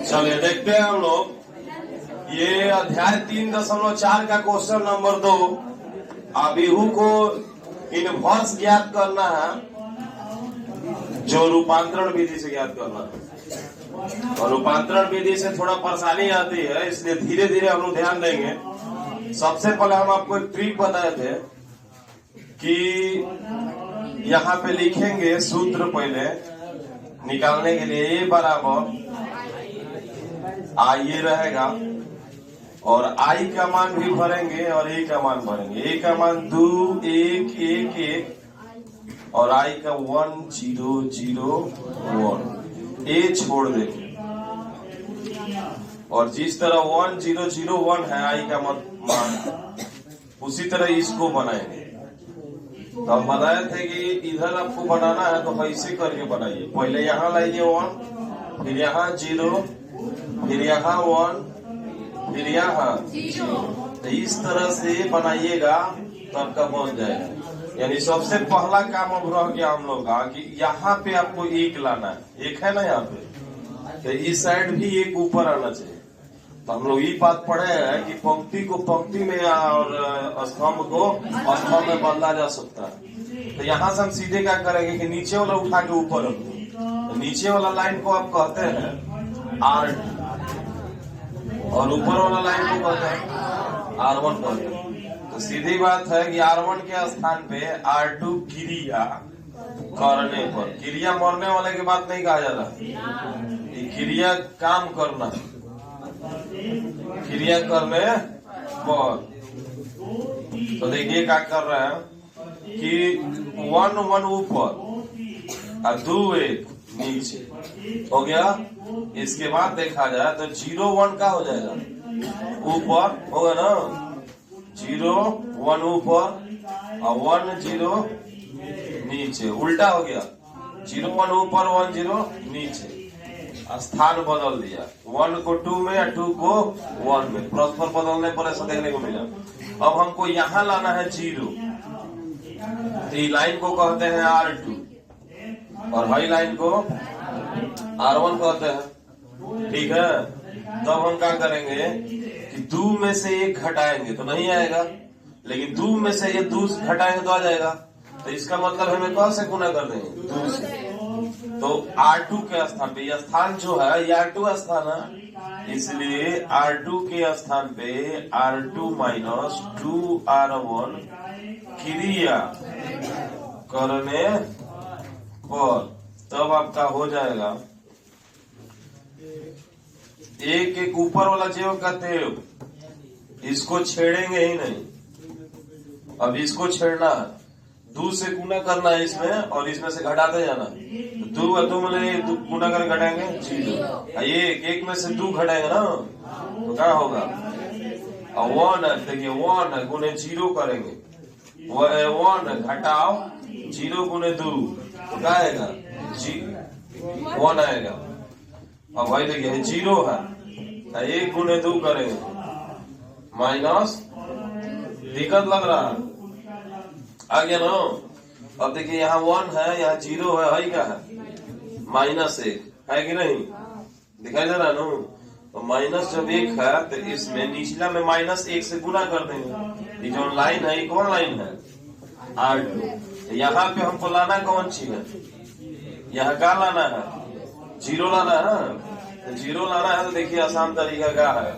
चलिए देखते हैं हम लोग ये अध्याय 3.4 का क्वेश्चन नंबर 2। अभिहू को इनवर्स ज्ञात करना है, जो रूपांतरण विधि से ज्ञात करना है। और रूपांतरण विधि से थोड़ा परेशानी आती है, इसलिए धीरे धीरे हम लोग ध्यान देंगे। सबसे पहले हम आपको एक ट्रिक बताए थे कि यहाँ पे लिखेंगे सूत्र पहले निकालने के लिए ए बराबर आई रहेगा, और आई का मान भी भरेंगे और ए का मान भरेंगे। ए का मान 2 1 1 1 और आई का 1 0 0 1। ए छोड़ देंगे और जिस तरह 1 0 0 1 है आई का मान, उसी तरह इसको बनाएंगे। तो हम बताए थे कि इधर आपको बनाना है तो ऐसे करके बनाइए। पहले यहाँ लाइए 1, फिर यहाँ 0, फिर यहाँ 1, फिर यहाँ 0। तो इस तरह से बनाइएगा तो आपका बन जाएगा। यानी सबसे पहला काम अब रह गया हम लोग का कि यहाँ पे आपको एक लाना है। एक है ना यहाँ पे, तो इस साइड भी एक ऊपर आना चाहिए। तो हम लोग ये बात पढ़े हैं कि पंक्ति को पंक्ति में और स्तंभ को स्तंभ में बदला जा सकता है। तो यहाँ से हम सीधे क्या करेंगे कि नीचे वाला उठा के ऊपर रखेंगे। तो नीचे वाला लाइन को आप कहते हैं R2 और ऊपर वाला लाइन को कहते हैं R1 कहते हैं। तो सीधी बात है कि R1 के स्थान पे R2 क्रिया करने पर, क्रिया मरने वाले की बात नहीं कहा जा रहा, क्रिया काम करना, क्रिया करने पर। तो देखिए क्या कर रहे हैं कि 1 1 ऊपर और 2 1 नीचे हो गया। इसके बाद देखा जाए तो 0 1 का हो जाएगा, ऊपर होगा ना, 0 1 ऊपर और 1 0 नीचे, उल्टा हो गया। 0 1 ऊपर 1 0 नीचे, स्थान बदल दिया। 1 को 2 में या 2 को 1 में, परस्पर बदलने पर ऐसा देखने को मिला। अब हमको यहाँ लाना है 0, तो लाइन को कहते हैं R2 और हाई लाइन को R1 कहते हैं। ठीक है, तब हम क्या करेंगे कि 2 में से 1 घटाएंगे तो नहीं आएगा, लेकिन 2 में से ये 2 घटाएंगे तो आ जाएगा। तो इसका मतलब हमें कौन से गुना कर देंगे, 2 से। तो R2 के स्थान पे, यह स्थान जो है ये R2 स्थान है, इसलिए R2 के स्थान पे R2 माइनस 2R1 क्रिया करने पर, तब आपका हो जाएगा एक एक ऊपर वाला जेव का तेव, इसको छेड़ेंगे ही नहीं। अब इसको छेड़ना है, 2 से गुना करना है इसमें और इसमें से घटाते जाना। 2 और 2 में गुना कर घटाएंगे 0, ये एक में से 2 घटाएंगे ना तो क्या होगा, 1 है। देखिए 1 है गुने 0 करेंगे, 1 घटाओ 0 गुने 2 तो क्या आएगा, 1 आएगा। अब भाई देखिए 0 है, 1 गुने 2 करेंगे माइनस, दिक्कत लग रहा है, आ गया ना। अब देखिए यहाँ 1 है, यहाँ 0 है क्या है, -1 है कि नहीं, दिखाई दे रहा है ना। तो माइनस जब 1 है तो इसमें निचला में -1 से गुना कर देंगे। ये जो लाइन है ये कौन लाइन है, R2। यहाँ पे हमको लाना कौन चीज है, यहाँ क्या लाना है, 0 लाना है। तो 0 लाना है तो देखिए आसान तरीका क्या है,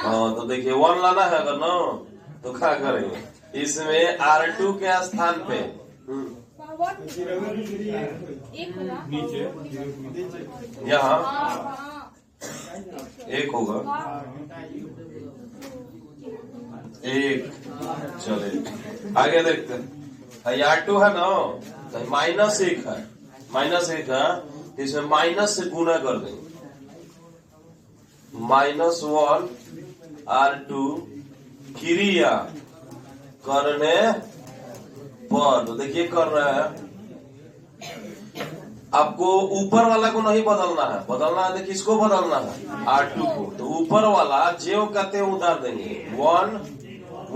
हाँ तो देखिए 1 लाना है अगर ना तो क्या करेंगे, इसमें R2 के स्थान पे यहाँ 1 होगा, 1। चले आगे देखते हैं, R2 है ना, -1 है, -1 है, इसमें माइनस से गुना कर देंगे, -1 R2 क्रिया करने पर। तो देखिए कर रहे हैं, आपको ऊपर वाला को नहीं बदलना है, बदलना है तो किसको बदलना है, R2 को। तो ऊपर वाला जो कहते हैं उतार देंगे, 1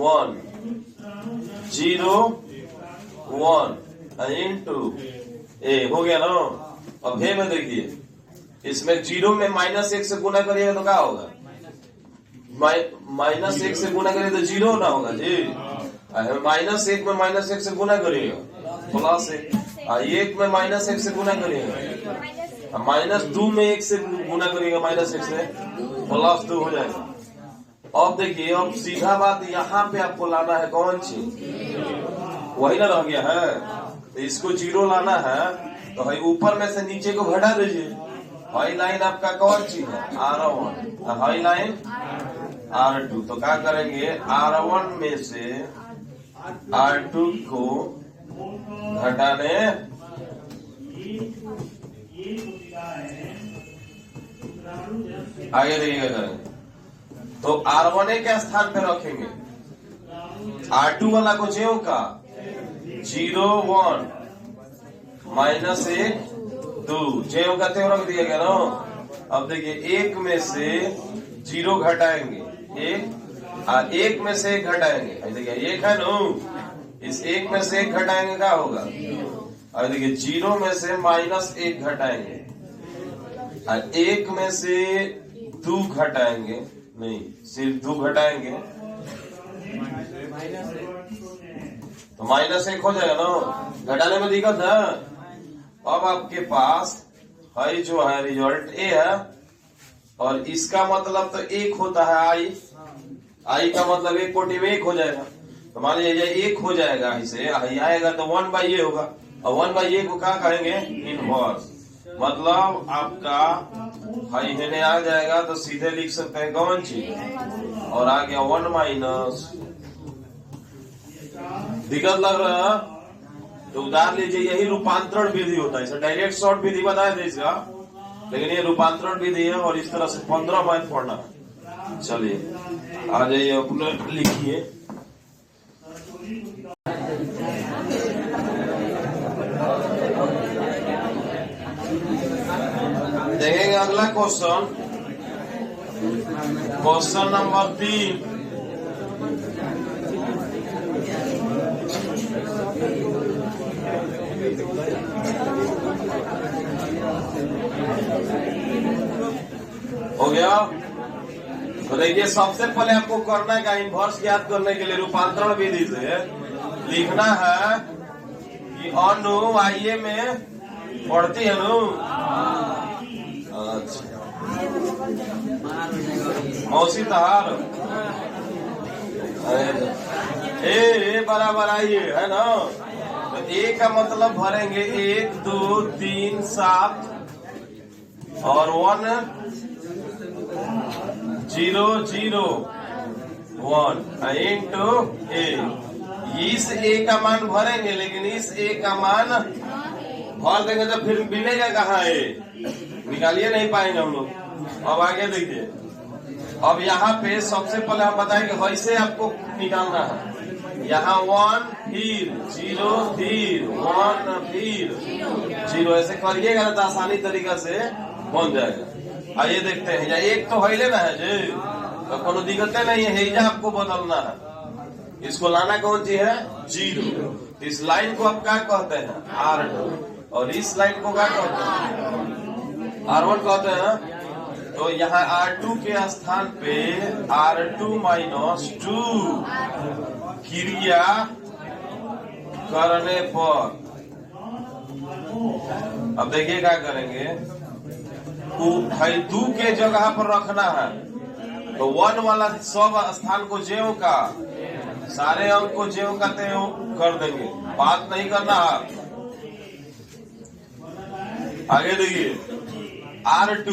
1 0 1 इंटू ए हो गया ना। अब हे में देखिए, इसमें 0 में -1 से गुना करिएगा तो क्या होगा? -1 से गुना करिए तो 0 ना होगा जी। -1 में -1 से गुना करिएगा +1, 1 में -1 से गुना करिएगा, -2 में 1 से गुना करिएगा -1 से +2 हो जाएगा। अब देखिए, अब सीधा बात यहाँ पे आपको लाना है कौन चीज, वही ना रह गया है, तो इसको 0 लाना है तो भाई ऊपर में से नीचे को घटा दीजिए। हाई लाइन आपका कौन चीज है? R1, high line R2। तो क्या करेंगे, R1 में से R2 को घटाने आगे देखिएगा करेंगे तो R1 के स्थान पे रखेंगे, R2 वाला को ज्यों का 0 1 -1 2 ज्यों का त्यों रख दिया गया ना। अब देखिए, 1 में से 0 घटाएंगे 1 में से 1 घटाएंगे, देखिए 1 है नो, इस 1 में से 1 घटाएंगे क्या होगा? और देखिए 0 में से -1 घटाएंगे, और 1 में से 2 घटाएंगे, नहीं सिर्फ 2 घटाएंगे तो -1 हो जाएगा ना, घटाने में दिक्कत है। अब आपके पास है जो है रिजल्ट ए है, और इसका मतलब तो 1 होता है, आई का मतलब 1 कोटि में 1 हो जाएगा। तो मान लीजिए 1 हो जाएगा, इसे आएगा तो 1/a होगा, और 1/a को क्या कहेंगे? इनवर्स। मतलब आपका हाई हेने आ जाएगा तो सीधे लिख सकते हैं कौन चीज, और आ गया 1 दिक्कत लग रहा है तो उतार लीजिए। यही रूपांतरण विधि होता है, इसे डायरेक्ट शॉर्ट विधि बताया था इसका, लेकिन ये रूपांतरण विधि है और इस तरह से 15 मैथ पढ़ना है। चलिए आ जाइए, अपने लिखिए। देखेंगे अगला क्वेश्चन, क्वेश्चन नंबर 3। हो गया। तो देखिए, सबसे पहले आपको करना है क्या, इनवर्स याद करने के लिए रूपांतरण विधि से लिखना है कि अनु आइए में पढ़ती है नु। अच्छा, मौसी तहार ए बराबर आइए है ना। तो ए का मतलब भरेंगे 1 2 3 7 और 1 0 0 1 इंटू ए। इस ए का मान भरेंगे, लेकिन इस ए का मान भर देंगे तो फिर मिलेगा कहाँ? ए निकालिए नहीं पाएंगे हम लोग। अब आगे देखिए, अब यहाँ पे सबसे पहले हम बताएंगे वैसे आपको निकालना है। यहाँ 1 फिर 0 फिर 1 फिर 0 ऐसे करिएगा तो आसानी तरीका से बन जाएगा। आइए देखते हैं, या 1 तो है लेना है जी, तो कोनो दिक्कत नहीं है, हिजा आपको बदलना है। इसको लाना कौन सी है? 0। इस लाइन को आप क्या कहते हैं? R2, और इस लाइन को क्या कहते हैं? R1 कहते हैं। तो यहाँ R2 के स्थान पे R2 - 2 क्रिया करने पर, अब देखिए क्या करेंगे, भाई 2 के जगह पर रखना है, तो 1 वाला सब स्थान को ज्यों का, सारे अंक को ज्यों का त्यों कर देंगे, बात नहीं करना है। आगे देखिए, R2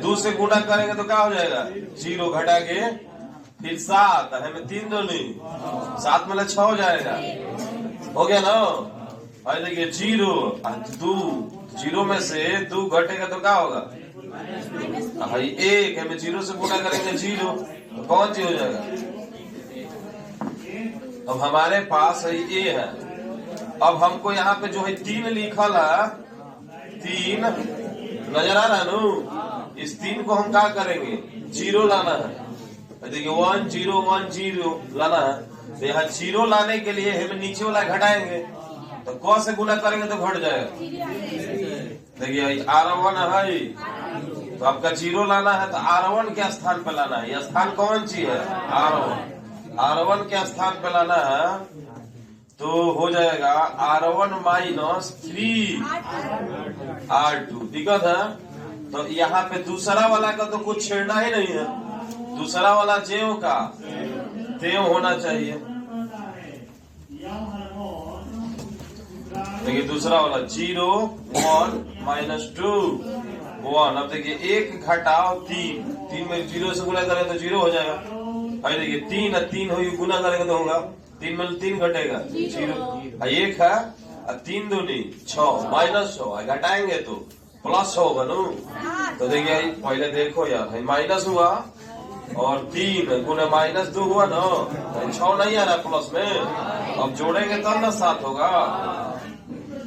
2 से गुणा करेंगे तो क्या हो जाएगा? 0 घटा के फिर 7 हमें 3 2 नहीं 7 में 6 हो जाएगा, हो गया ना। भाई देखिए 0 2 0 में से 2 घटेगा तो क्या होगा? भाई 1 हमें 0 से गुणा करेंगे 0, तो कौन सी हो जाएगा? अब हमारे पास है ए है। अब हमको यहाँ पे जो है 3 लिखल है, 3 नजर आ रहा है नु। इस 3 को हम क्या करेंगे? 0 लाना है। देखिए 1 0 1 0 लाना है, तो यहाँ 0 लाने के लिए हम नीचे वाला घटाएंगे, तो क से गुना करेंगे तो घट जाएगा। देखिए R1 है, तो आपका 0 लाना है तो R1 के स्थान पे लाना है। यह स्थान कौन सी है? R1 के स्थान पे लाना है, तो हो जाएगा R1 माइनस 3 R2। दिक्कत है? तो यहाँ पे दूसरा वाला का तो कुछ छेड़ना ही नहीं है, दूसरा वाला ज्यों का त्यों होना चाहिए। देखिए दूसरा वाला 0 1 माइनस 2 1। अब देखिए 1 घटाओ 3 में 0 से गुना करें तो 0 हो जाएगा। अरे देखिए 3 और 3 हुई, गुना करेंगे तो होगा 3 में 3 घटेगा 0। 1 है और 3 दूनी 6 माइनस 6 घटाएंगे तो प्लस होगा ना। तो देखिए पहले देखो यार, माइनस हुआ और 3 गुना माइनस 2 हुआ ना, 6 नहीं आ रहा प्लस में। अब जोड़ेंगे तब ना 7 होगा।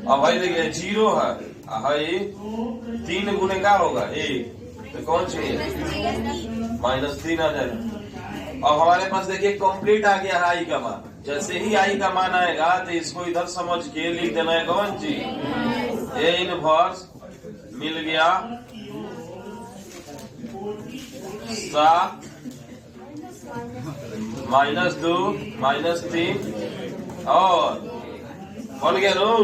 अब भाई देखिए 0 है, भाई 3 गुने का होगा 1, तो कौन सी माइनस 3 आ जाएगा। अब हमारे पास देखिए कंप्लीट आ गया है आई का मान। जैसे ही आई का मान आएगा तो इसको इधर समझ के लिख देना है कौन सी ए इनवर्स मिल गया 7 माइनस 2 माइनस 3 और बन गया नो।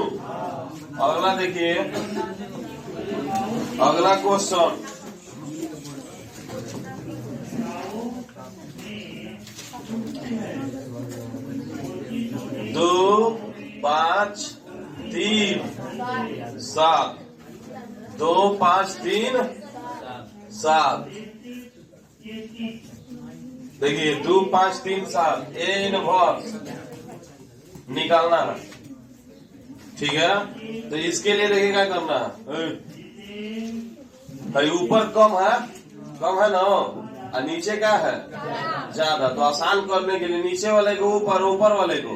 अगला देखिए, अगला क्वेश्चन, दो 5 3 7 2 5 3 7। देखिए 2 5 3 7 ए इनवर्स निकालना है, ठीक है। तो इसके लिए देखिए क्या करना है, भाई ऊपर कम है ना, और नीचे क्या है ज्यादा। तो आसान करने के लिए नीचे वाले को ऊपर, ऊपर वाले को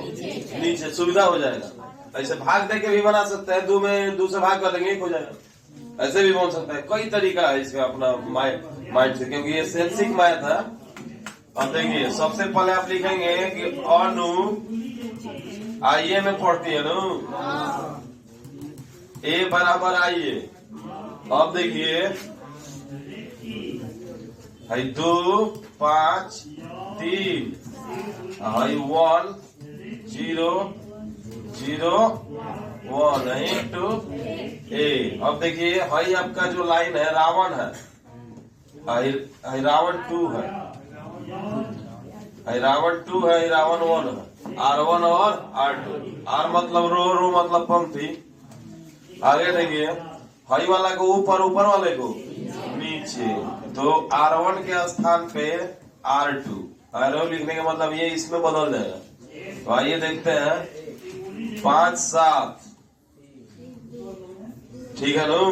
नीचे, सुविधा हो जाएगा। ऐसे भाग दे के भी बना सकते हैं, 2 में 2 से भाग कर देंगे 1 हो जाएगा। ऐसे भी बन सकता है, कई तरीका है इसका अपना माइंड से, क्योंकि ये सेंसिंग मैथ है। अब देखिए सबसे पहले आप लिखेंगे कि अनु आइए में पढ़ती है ना, ए बराबर आइए। अब देखिए 2 5 3 1 0 0 1 into ए। अब देखिए भाई आपका जो लाइन है रावण है, रावण 2 है, रावण 2 है, रावण 1 है, R1 और R2। R मतलब रो मतलब पंक्ति। आगे देखिए हाई वाला को ऊपर, ऊपर वाले को नीचे, तो R1 के स्थान पे R2। R2 लिखने का मतलब ये इसमें बदल जाएगा। तो आइए देखते हैं 5 7, ठीक है नो।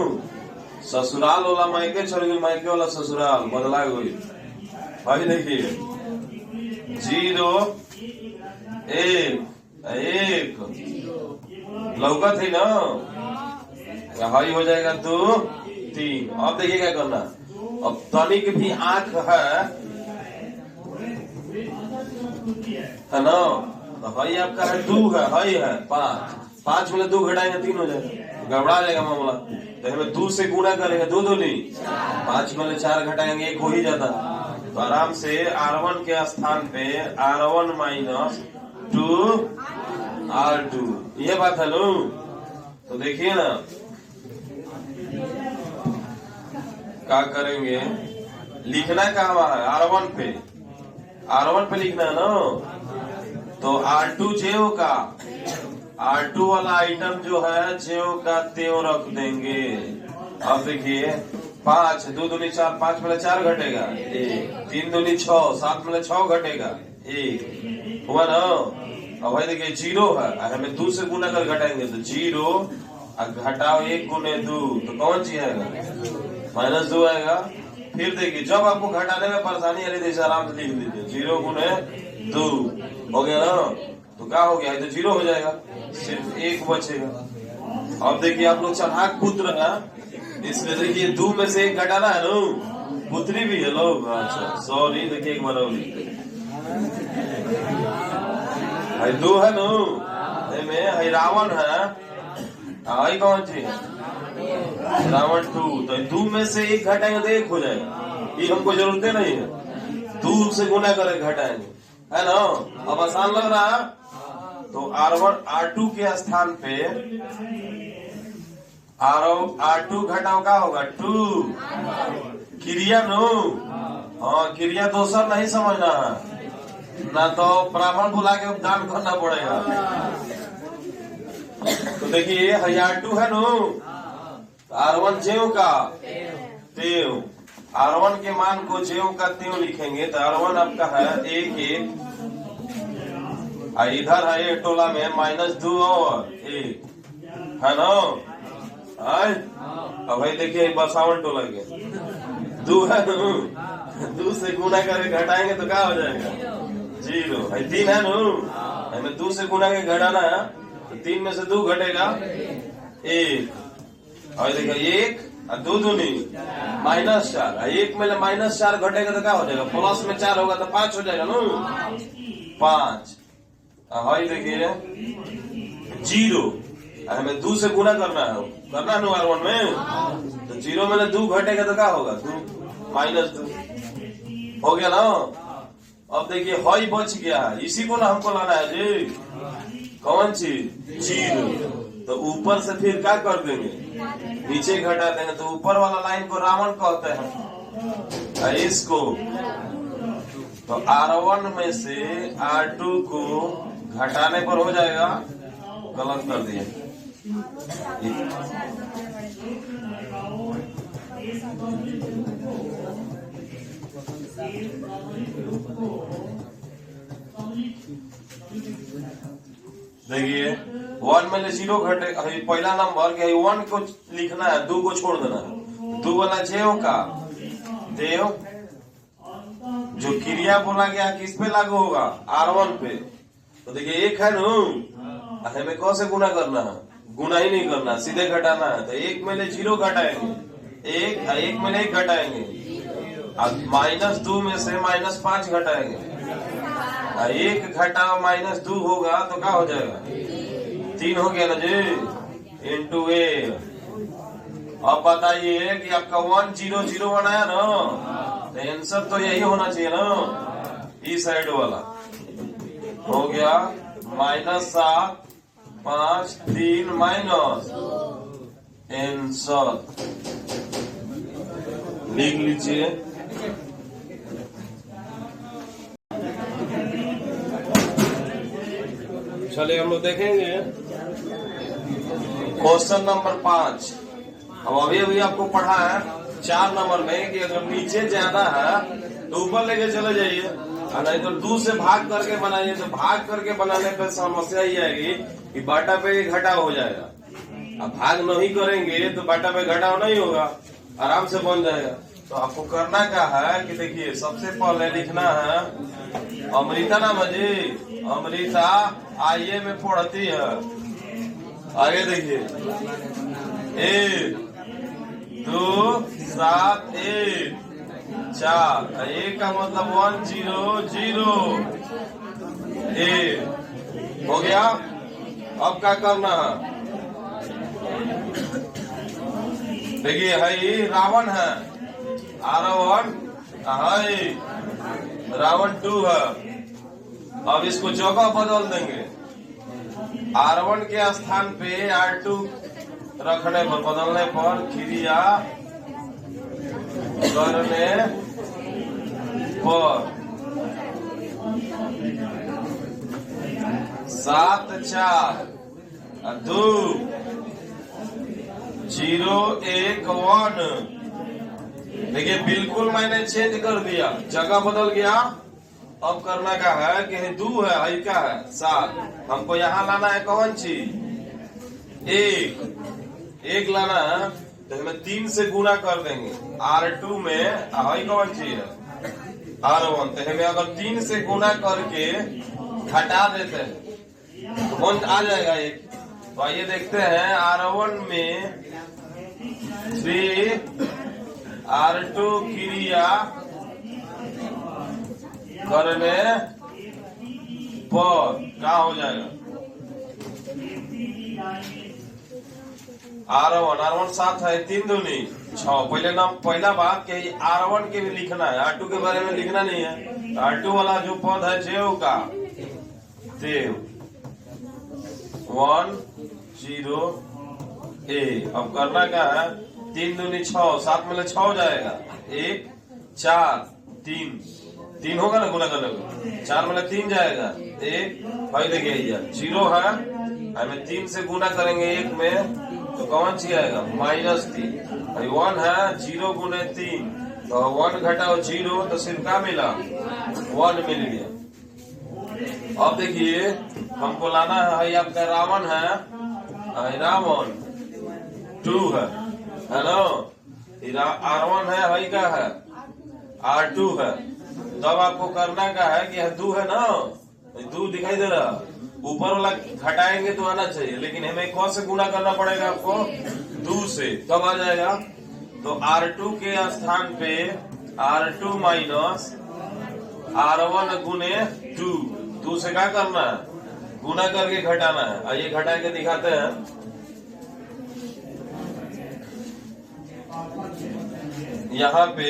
ससुराल वाला मायके छोड़ गई, मायके वाला ससुराल बदला गई। भाई देखिए 0 1 लौका थी ना, हाई हो जाएगा 2 3। अब देखिए क्या करना, अब तनिक भी आंख है ना, तो हाई आपका है 2 है, हाई है 5 में 2 घटाएंगे 3 हो जाएगा, गड़बड़ा जाएगा मामला। तो हमें 2 से गुणा करेंगे 2 2 नहीं, 5 में 4 घटाएंगे 1 हो ही जाता। तो आराम से R1 के स्थान पे R1 माइनस 2 R2, ये बात है नो। तो देखिए ना क्या करेंगे, लिखना कहाँ है R1 पे लिखना है ना। तो R2 जेव का, R2 वाला आइटम जो है जेव का त्यों रख देंगे। अब देखिए 5 2 दूनी 4, 5 में 4 घटेगा 1, 3 दूनी 6, 7 में 6 घटेगा 1, हुआ ना। अब भाई देखिए 0 है, हमें 2 से गुना कर घटाएंगे तो 0 घटाओ 1 गुने 2, तो कौन सी आएगा माइनस 2 आएगा। फिर देखिए जब आपको घटाने में परेशानी आ रही थी, आराम से लिख दीजिए 0 गुने 2 हो गया ना। तो क्या हो गया, तो 0 हो जाएगा, सिर्फ 1 बचेगा। अब देखिए आप लोग चढ़ाक पुत्र है, इसमें देखिए 2 में से 1 घटाना है नो, पुत्री भी है लोग। अच्छा सॉरी, देखिए एक बार भाई 2 है नो, में रावण है, आई कौन सी है रावण 2, तो 2 में से 1 घटाएंगे तो 1 हो जाएगा। ये हमको जरूरत नहीं है, 2 से गुना करके घटाएंगे, है ना। अब आसान लग रहा है। तो R2 के स्थान पे R2 घटाओ क्या होगा 2 क्रिया नो। हाँ, क्रिया दोसर नहीं समझना है, ना तो ब्राह्मण बुला के दान करना पड़ेगा। तो देखिए R2 है नो, R1 ज्यों का त्यों, R1 के मान को ज्यों का त्यों लिखेंगे तो R1 आपका है 1 इधर है 1 टोला में -2 और 1 है ना। अब भाई देखिए 52 टोला के 2 है नो, 2 से गुना करके घटाएंगे तो क्या हो जाएगा 0। 3 है नो, हमें 2 से गुना के घटाना है तो 3 में से 2 घटेगा 1। और देखिए 1 और 2 दूनी -4, 1 में -4 घटेगा तो क्या हो जाएगा, प्लस में 4 होगा तो 5 हो जाएगा नो, 5। हाई देखिए 0, हमें 2 से गुना करना है नो R1 में, तो 0 में 2 घटेगा तो क्या होगा 2 -2 हो गया ना। अब देखिए हाई बच गया है, इसी को ना हमको लाना है जी, कौन चीज 0। तो ऊपर से फिर क्या कर देंगे, नीचे घटा देंगे, तो ऊपर वाला लाइन को रावण कहते हैं इसको। तो R1 में से R2 को घटाने पर हो जाएगा, गलत कर दिए। देखिए 1 में 0 घटे, पहला नंबर के 1 को लिखना है, 2 को छोड़ देना है। 2 वाला ज्यों का देव, जो क्रिया बोला गया किस पे लागू होगा R1 पे। तो देखिए 1 है नो, हमें कौन से गुना करना है, गुना ही नहीं करना, सीधे घटाना है। तो 1 में 0 घटाएंगे, 1 में 1 घटाएंगे, अब -2 में से -5 घटाएंगे, 1 घटा -2 होगा तो क्या हो जाएगा 3 हो गया ना जी, इंटू A। अब बताइए कि आपका 1 0 0 बनाया ना, तो आंसर तो यही होना चाहिए ना, इस साइड वाला हो गया -7 5 3 माइनस आंसर लिख लीजिए। चलिए हम लोग देखेंगे क्वेश्चन नंबर 5। अब अभी आपको पढ़ा है 4 नंबर में कि अगर नीचे ज्यादा है तो ऊपर लेके चले जाइए, नहीं तो 2 से भाग करके बनाइए। तो भाग करके बनाने पे समस्या ही आएगी कि बाटा पे घटाव हो जाएगा। अब भाग नहीं करेंगे तो बाटा पे घटाव नहीं होगा, आराम से बन जाएगा। तो आपको करना क्या है कि देखिए सबसे पहले लिखना है अमृता नाम है जी, अमृता आइए में पढ़ती है। आगे देखिए 1 2 7 1 4, 1 का मतलब 1 0 0 1 हो गया। अब क्या करना है, देखिए है रावण है, R1 है, रावण 2 है। अब इसको जगह बदल देंगे, R1 के स्थान पे R2 रखने पर, बदलने पर क्रिया करने पर 7 4 2 0 1 1। देखिए बिल्कुल मैंने चेंज कर दिया, जगह बदल गया। अब करना क्या है कि 2 है, आई क्या है 7, हमको यहाँ लाना है कौन चीज 1 लाना है। तो हमें 3 से गुना कर देंगे, R2 में आई कौन चीज है R1। तो हमें अगर 3 से गुना करके घटा देते हैं तो कौन आ जाएगा 1। तो आइए देखते हैं R1 में 3 R2 क्रिया करने पर क्या हो जाएगा। R1 7 है, 3 दूनी 6। पहला बात कि R1 के भी लिखना है, R2 के बारे में लिखना नहीं है। R2 वाला जो पद है जेव का, देव 1 0 A। अब करना क्या है, 3 दूनी 6, 7 में 6 हो जाएगा, 1 4 3 होगा ना गुना करने को, 4 में 3 जाएगा, 1 भाई देखिए 0 है, हमें 3 से गुना करेंगे 1 में तो कौन सी आएगा -3। भाई 1 है, 0 गुने 3 तो 1 घटाओ 0 तो सिर्फ क्या मिला, 1 मिल गया। अब देखिए हमको लाना है, आपका रावण है, रावण 2 है ना, R1 है, भाई क्या है R2 है। तब आपको करना क्या है कि 2 है ना, 2 दिखाई दे रहा, ऊपर वाला घटाएंगे तो आना चाहिए, लेकिन हमें कौन से गुना करना पड़ेगा आपको, 2 से, तब आ जाएगा। तो R2 के स्थान पे R2 माइनस R1 गुने 2 से क्या करना है, गुना करके घटाना है। आइए घटा के दिखाते हैं। यहाँ पे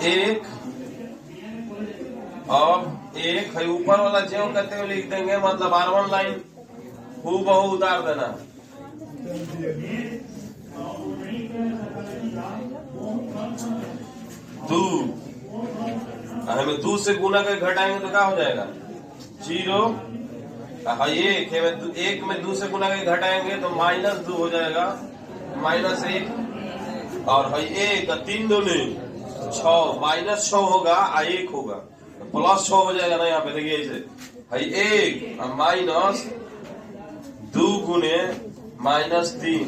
1 अब 1 है, ऊपर वाला ज्यों करते हुए लिख देंगे, मतलब R1 लाइन हूबहू उतार देना। हमें 2 से गुना करके घटाएंगे तो क्या हो जाएगा, 0। 1 में 2 से गुना करके घटाएंगे तो -2 हो जाएगा, -1। और भाई 1 3 दूनी 6, -6 होगा, 1 होगा, +6 हो जाएगा ना। यहाँ पे देखिए ऐसे, भाई 1 -2 गुने -3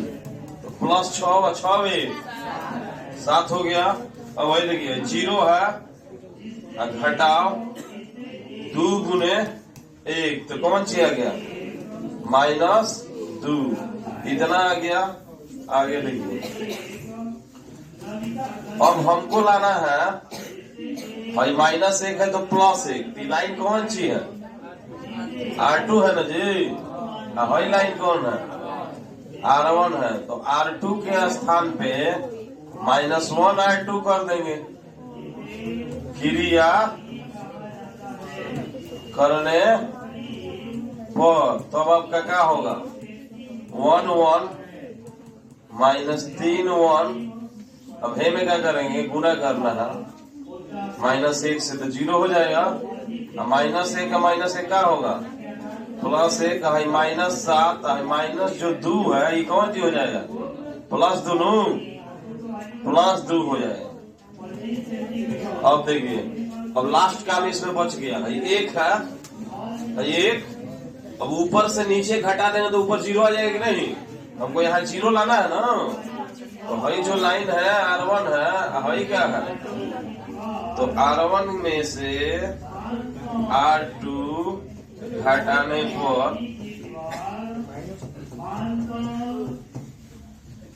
तो +6 6 1 7 हो गया। अब वही देखिए 0 है, घटाओ 2 गुने 1 तो कौन सी आ गया, -2, इतना आ गया। आगे देखिए अब हमको लाना है, भाई -1 है तो +1, लाइन कौन सी है, R2 है ना जी, भाई लाइन कौन है, R1 है। तो R2 के स्थान पे -1 R2 कर देंगे, क्रिया करने पर। तब आपका क्या होगा, 1 1 -3 1। अब हे में क्या करेंगे, गुना करना है, -1 से तो 0 हो जाएगा, -1 का -1 क्या होगा, +1 है, -7 है, माइनस जो 2 है ये कौन सी हो जाएगा, +2 हो जाएगा। अब देखिए अब लास्ट काम इसमें बच गया है, 1 है, 1। अब ऊपर से नीचे घटा देंगे तो ऊपर 0 आ जाएगा कि नहीं, हमको यहाँ 0 लाना है ना। तो भाई जो लाइन है R1 है, भाई क्या है, तो R1 में से R2 घटाने पर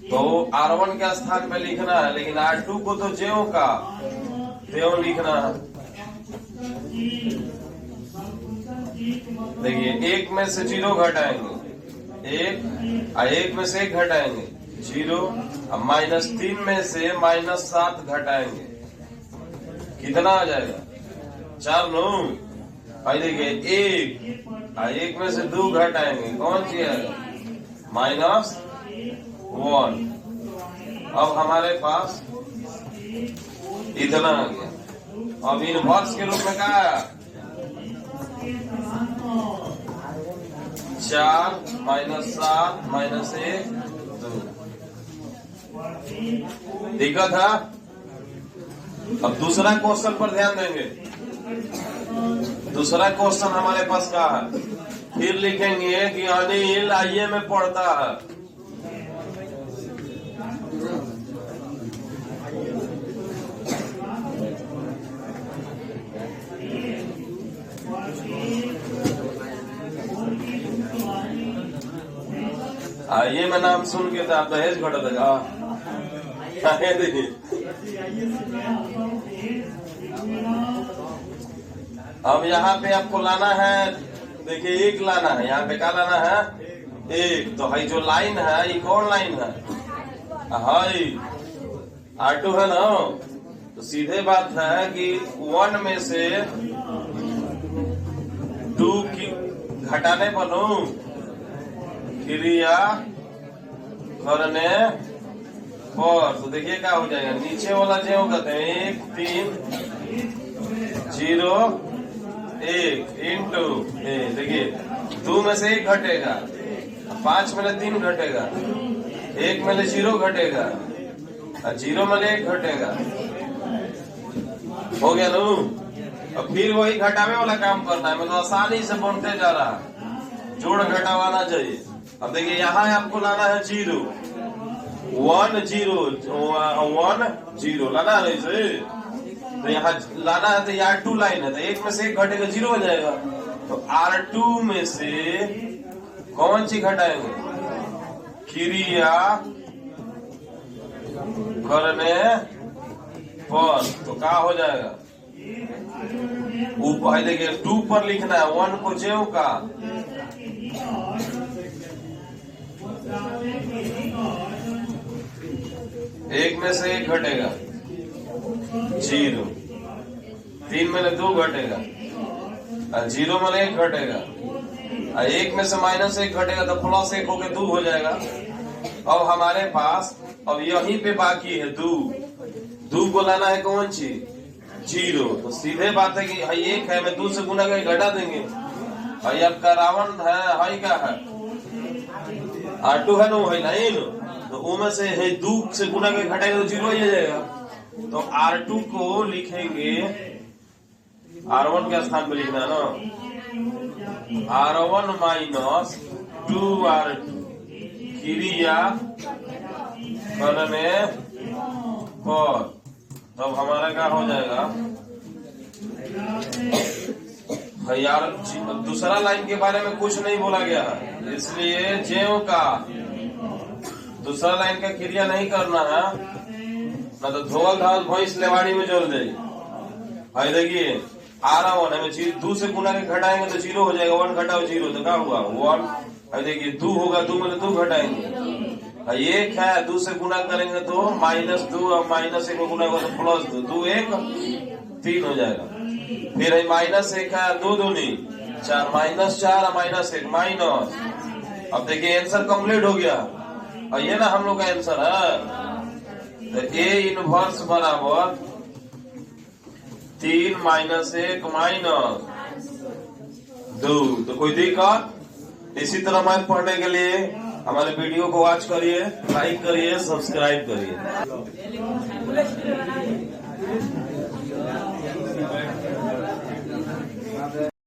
तो R1 के स्थान पे लिखना है, लेकिन R2 को तो ज्यों का त्यों लिखना है। देखिए 1 में से 0 घटाएंगे 1 में से 1 घटाएंगे 0, अब -3 में से -7 घटाएंगे, कितना आ जाएगा, 4 9। भाई देखिए 1 में से 2 घटाएंगे, कौन सी आएगा, -1। अब हमारे पास इतना आ गया। अब इनवर्स के रूप में क्या आया, 4 -7 -1 2। दिक्कत है। अब दूसरा क्वेश्चन पर ध्यान देंगे। दूसरा क्वेश्चन हमारे पास क्या है, फिर लिखेंगे कि अनिल आईए में पढ़ता है। आइए में नाम सुन के तो आप दहेज घटा देगा। देखिए अब यहाँ पे आपको लाना है, देखिए एक लाना है, यहाँ पे क्या लाना है एक। तो है जो लाइन है ये कौन लाइन है, हाई R2 है ना। तो सीधे बात है कि 1 में से 2 की घटाने पर क्रिया करने पर, तो देखिए क्या हो जाएगा, नीचे वाला जो कहते हैं 1 3 0 1 इंटू, देखिए 2 में से 1 घटेगा, 5 में से 3 घटेगा, 1 में से 0 घटेगा, और 0 में से 1 घटेगा, हो गया नू। अब फिर वही घटावे वाला काम करना है, मतलब आसानी से बनते जा रहा है, जोड़ घटावाना चाहिए। अब देखिए यहाँ आपको लाना है 0 1 0 1 0 लाना है इसे, तो यहाँ लाना है, तो यहाँ R2 लाइन है, तो 1 में से 1 घटेगा 0 हो जाएगा। तो R2 में से कौन सी घटाएंगे, क्रिया करने पर, तो क्या हो जाएगा, ऊपर देखिए 2 पर लिखना है, 1 को जेव का, एक में से 1 घटेगा 0, 3 में से 2 घटेगा, 0 में 1 घटेगा, 1 में से -1 घटेगा, तो +1 होके 2 हो जाएगा। अब हमारे पास अब यहीं पे बाकी है 2 को लाना है कौन सी 0, तो सीधे बात है कि 1 है, मैं 2 से गुना करके घटा देंगे। भाई आपका रावण है, हाई क्या है R2 है ना, वही लाइन, तो वो में से है 2 से गुना करके घटाएगा तो 0 ही जाएगा। तो R2 को लिखेंगे R1 के स्थान पे लिखना है ना, R1 माइनस 2R2 क्रिया करने पर, तब हमारा क्या हो जाएगा यार, दूसरा लाइन के बारे में कुछ नहीं बोला गया है, इसलिए जेव का दूसरा लाइन का क्रिया नहीं करना है, ना तो धोल धाल भैंस लेवाड़ी में जोड़ दे। भाई देखिए R1 है, 2 से गुना के घटाएंगे तो 0 हो जाएगा, 1 घटाओ 0 तो क्या हुआ 1। भाई देखिए 2 होगा, 2 में 2 घटाएंगे, 1 है, 2 से गुना करेंगे तो -2 और -1 को गुना होगा तो +2, 2 1 3 हो जाएगा। फिर है -1 है, 2 दूनी 4, -4 और -1 माइनस। अब देखिए आंसर कंप्लीट हो गया, और ये ना हम लोग का आंसर है, तो A इनवर्स बराबर 3 -1 -2। तो कोई दिक्कत, इसी तरह मैथ पढ़ने के लिए हमारे वीडियो को वॉच करिए, लाइक करिए, सब्सक्राइब करिए।